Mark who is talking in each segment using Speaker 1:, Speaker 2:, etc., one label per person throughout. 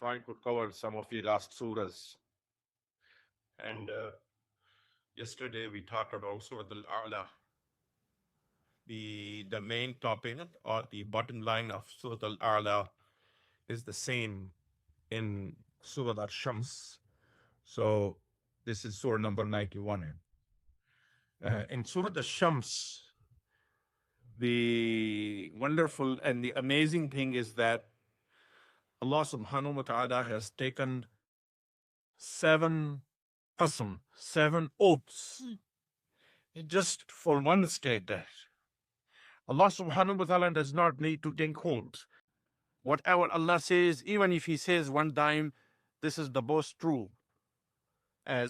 Speaker 1: trying to cover some of the last surahs. And yesterday we talked about Surah Al-A'la. The main topic or the bottom line of Surah Al-A'la is the same in Surah Ash-Shams. So this is Surah number 91. In Surah Ash-Shams, the wonderful and the amazing thing is that Allah subhanahu wa ta'ala has taken seven qasam, seven oaths, just for one state that Allah subhanahu wa ta'ala does not need to take oaths. Whatever Allah says, even if He says one time, this is the most true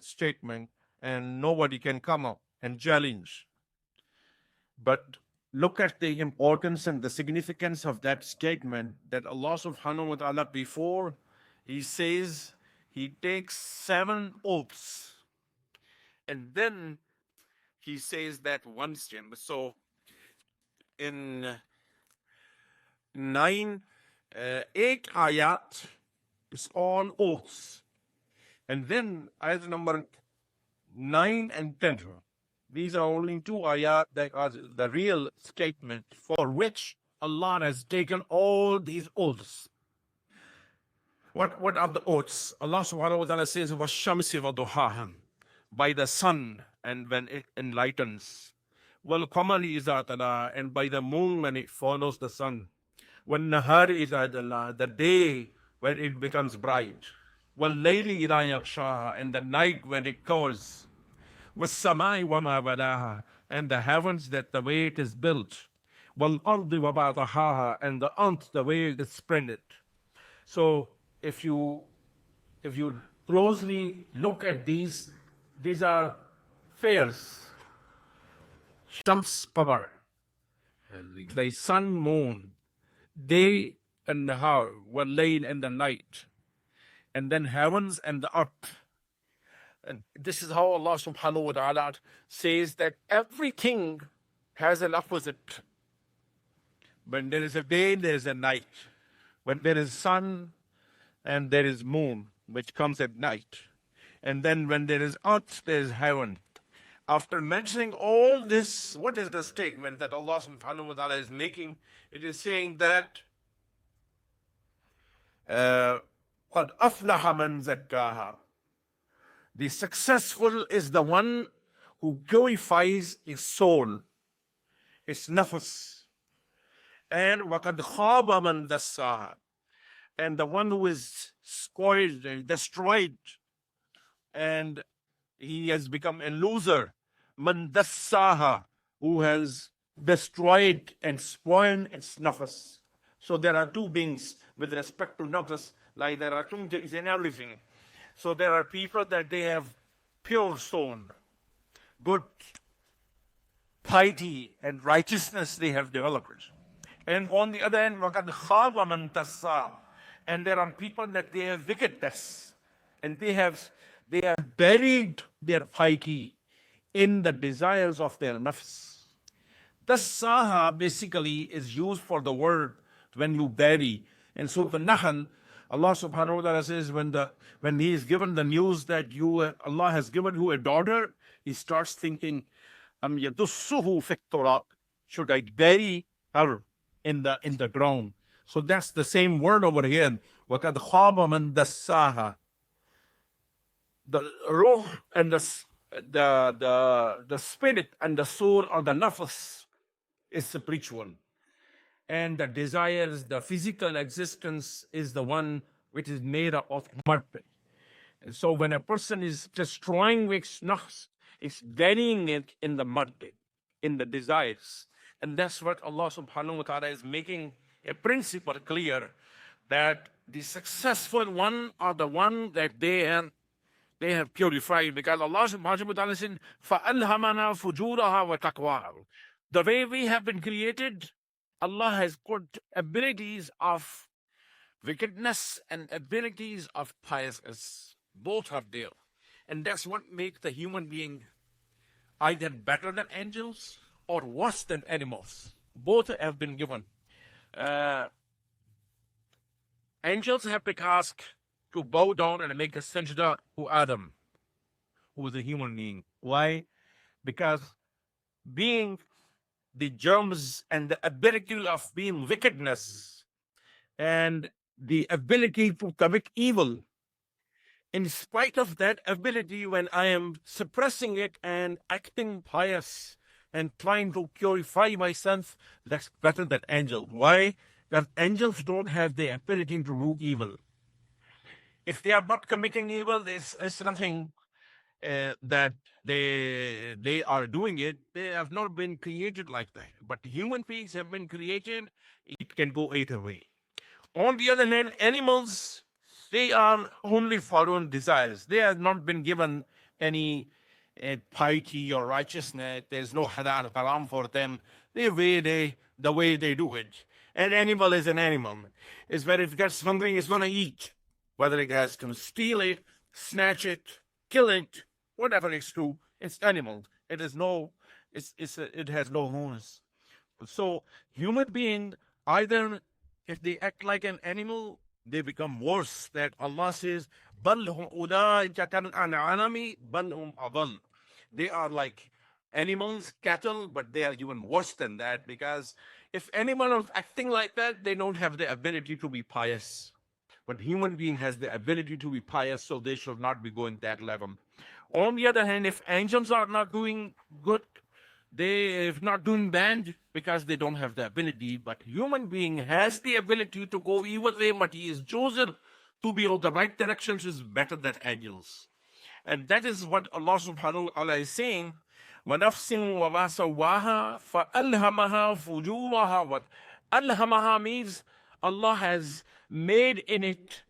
Speaker 1: statement, and nobody can come up and challenge. But look at the importance and the significance of that statement that Allah subhanahu wa ta'ala, before He says, He takes seven oaths. And then He says that one statement. So in eight ayat, it's all oaths. And then ayat number 9 and 10. These are only two ayat that are the real statement for which Allah has taken all these oaths. What are the oaths? Allah subhanahu wa ta'ala says, وَالشَّمْسِ وَضُحَاهَا, by the sun and when it enlightens. وَالْقَمَرِ إِذَا تَلَاهَا, and by the moon when it follows the sun. وَالنَّهَارِ إِذَا جَلَّاهَا, the day when it becomes bright. وَاللَّيْلِ إِذَا يَغْشَاهَا, and the night when it covers. وَالسَّمَاءِ وَمَا بَنَاهَا, and the heavens that the way it is built. وَالْأَرْضِ وَمَا طَحَاهَا, and the earth the way it is spread. So if you closely look at these are fairs. Shams power, the sun, moon, day and nahar, wal-layl and the night, and then heavens and the earth. And this is how Allah subhanahu wa ta'ala says that everything has an opposite. When there is a day, there is a night. When there is sun and there is moon, which comes at night. And then when there is earth, there is heaven. After mentioning all this, what is the statement that Allah subhanahu wa ta'ala is making? It is saying that قَدْ أَفْلَحَ مَنْ زَكَّاهَا, the successful is the one who purifies his soul, his nafs. And وَقَدْ خَابَ مَنْ دَسَّاهَا, and the one who is spoiled and destroyed, and he has become a loser. Man dassaha, who has destroyed and spoiled its nafs. So there are two beings with respect to nafs, like there are two things in everything. So there are people that they have pure soul, good piety and righteousness they have developed. And on the other hand, وَقَدْ خَابَ مَنْ دَسَّاهَا, and there are people that they have wickedness, and they have buried their piety in the desires of their nafs. Dassaha basically is used for the word when you bury. And so the Nahl, Allah subhanahu wa ta'ala says when he is given the news that Allah has given you a daughter, he starts thinking, yadussuhu fi turab, should I bury her in the ground? So that's the same word over here. وَقَدْ خَابَ مَنْ دَسَّاهَا. The ruh and the spirit and the soul or the nafs is spiritual. And the desires, the physical existence is the one which is made up of mud. And so when a person is destroying its nafs, it's burying it in the mud, in the desires. And that's what Allah subhanahu wa ta'ala is making a principle clear, that the successful one are the one that they have purified, because Allah subhanahu wa ta'ala said, فَأَلْهَمَنَا فُجُورَهَا وَتَقْوَاهَا. The way we have been created, Allah has put abilities of wickedness and abilities of piousness. Both are there. And that's what makes the human being either better than angels or worse than animals. Both have been given. Angels have the task to bow down and make a sajda to Adam, who is a human being. Why? Because being the germs and the ability of being wickedness and the ability to commit evil, in spite of that ability, when I am suppressing it and acting pious and trying to purify myself, that's better than angels. Why? Because angels don't have the ability to do evil. If they are not committing evil, there's nothing that they are doing it. They have not been created like that. But human beings have been created. It can go either way. On the other hand, animals, they are only following desires. They have not been given any piety or righteousness. There's no halal haram for them. The way they do it. An animal is an animal. It's where it gets hungry, it's going to eat. Whether it has to steal it, snatch it, kill it, whatever it's do, it's animal. It is no, it has no horns. So human being, either if they act like an animal, they become worse. That Allah says, "Bal hum ulaika kal an'ami, bal hum adall." They are like animals, cattle, but they are even worse than that, because if anyone is acting like that, they don't have the ability to be pious. But human being has the ability to be pious, so they should not be going that level. On the other hand, if angels are not doing good, they are not doing bad because they don't have the ability. But human being has the ability to go either way, but he is chosen to be on the right direction, which is better than angels. And that is what Allah subhanahu wa ta'ala is saying. وَنَفْسٍ وَمَا سَوَّاهَا فَأَلْهَمَهَا فُجُورَهَا. What alhamaha means, Allah has made in it,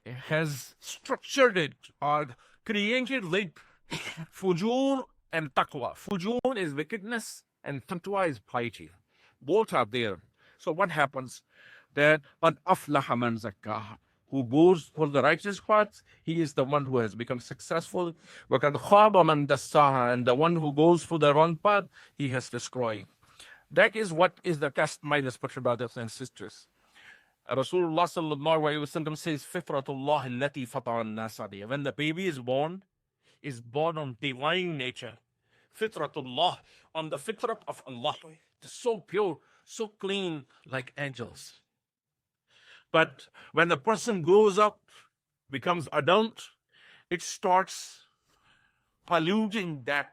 Speaker 1: has structured it, or created it, fujur and taqwa. Fujur is wickedness and taqwa is piety. Both are there. So what happens? That قَدْ أَفْلَحَ مَنْ زَكَّاهَا. Who goes for the righteous path, he is the one who has become successful. وَقَدْ خَابَ مَنْ دَسَّاهَا. And the one who goes for the wrong path, he has destroyed. That is what is the test, my respected brothers and sisters. Rasulullah sallallahu alayhi wa sallam says, Fitratullah allati fatara an-nas alayha. When the baby is born on divine nature. Fitratullah, on the fitrat of Allah. It's so pure, so clean, like angels. But when the person grows up, becomes adult, it starts polluting that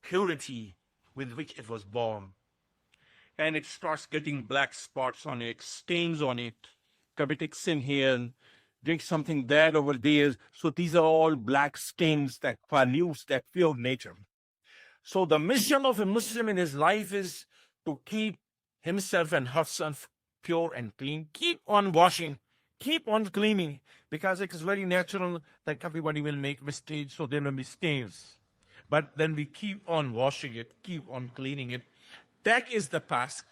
Speaker 1: purity with which it was born. And it starts getting black spots on it, stains on it, committing sin here, doing something bad over there. So these are all black stains that pollute that pure nature. So the mission of a Muslim in his life is to keep himself and herself pure and clean. Keep on washing, keep on cleaning, because it is very natural that everybody will make mistakes, so there will be stains. But then we keep on washing it, keep on cleaning it. That is the task.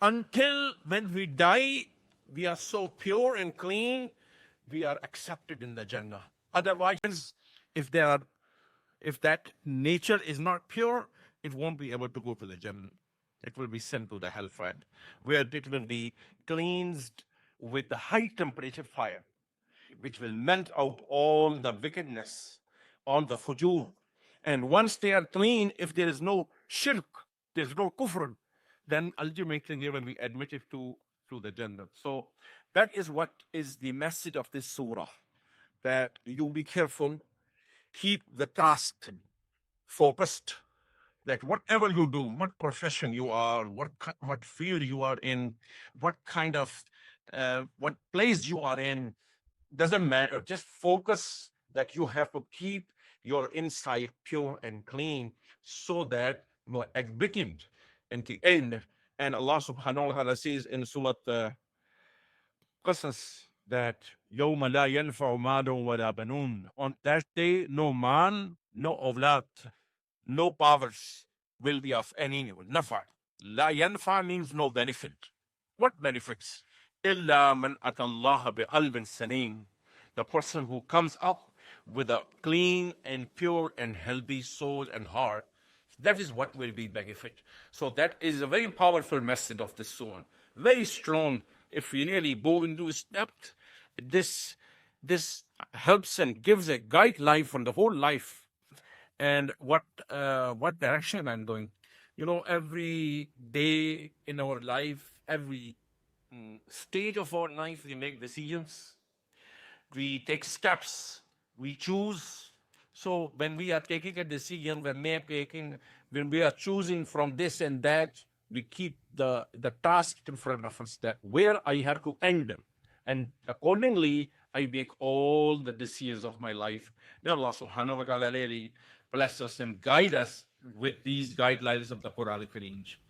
Speaker 1: Until when we die, we are so pure and clean, we are accepted in the Jannah. Otherwise, if that nature is not pure, it won't be able to go to the Jannah. It will be sent to the hellfire, where it will be cleansed with the high temperature fire, which will melt out all the wickedness, all the fujur. And once they are clean, if there is no shirk, there's no kufr, then ultimately they will be admitted to the Jannah. So that is what is the message of this surah, that you be careful, keep the task focused, that whatever you do, what profession you are, what field you are in, what kind of, what place you are in, doesn't matter. Just focus that you have to keep your inside pure and clean, so that you are exhibited in the end. And Allah subhanahu wa ta'ala says in Surah Qasas that يَوْمَ لَا يَنْفَعُ مَالٌ وَلَا بَنُونَ. On that day, no man, no awlad, no powers will be of any nafa. La yanfa means no benefit. What benefits? Illa man atallaha bi qalbin salim. The person who comes up with a clean and pure and healthy soul and heart, that is what will be benefit. So that is a very powerful message of this surah. Very strong. If we really go into depth, this helps and gives a guideline for the whole life and what direction I'm going. You know, every day in our life, every stage of our life, we make decisions, we take steps, we choose. So when we are taking a decision, when we are choosing from this and that, we keep the task in front of us that where I have to end them. And accordingly, I make all the decisions of my life. May Allah subhanahu wa ta'ala really bless us and guide us with these guidelines of the Quranic range.